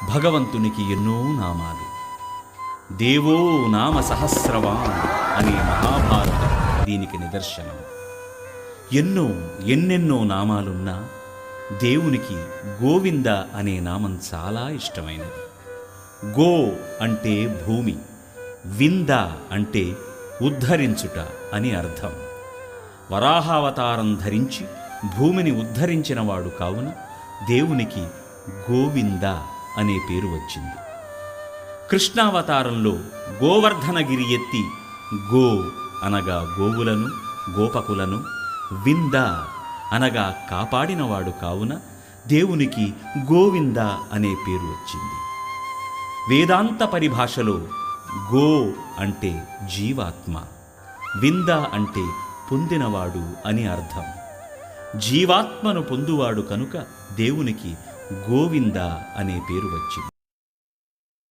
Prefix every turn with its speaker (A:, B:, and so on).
A: భగవంతునికి ఎన్నో నామాలు. దేవో నామ సహస్రవాన్ అనే మహాభారతం దీనికి నిదర్శనం. ఎన్నెన్నో నామాలున్నా దేవునికి గోవింద అనే నామం చాలా ఇష్టమైనది. గో అంటే భూమి, వింద అంటే ఉద్ధరించుట అని అర్థం. వరాహావతారం ధరించి భూమిని ఉద్ధరించినవాడు కావున దేవునికి గోవింద అనే పేరు వచ్చింది. కృష్ణావతారంలో గోవర్ధనగిరి ఎత్తి గో అనగా గోవులను, గోపకులను, వింద అనగా కాపాడినవాడు కావున దేవునికి గోవింద అనే పేరు వచ్చింది. వేదాంత పరిభాషలో గో అంటే జీవాత్మ, వింద అంటే పొందినవాడు అని అర్థం. జీవాత్మను పొందువాడు కనుక దేవునికి గోవింద అనే పేరు వచ్చింది.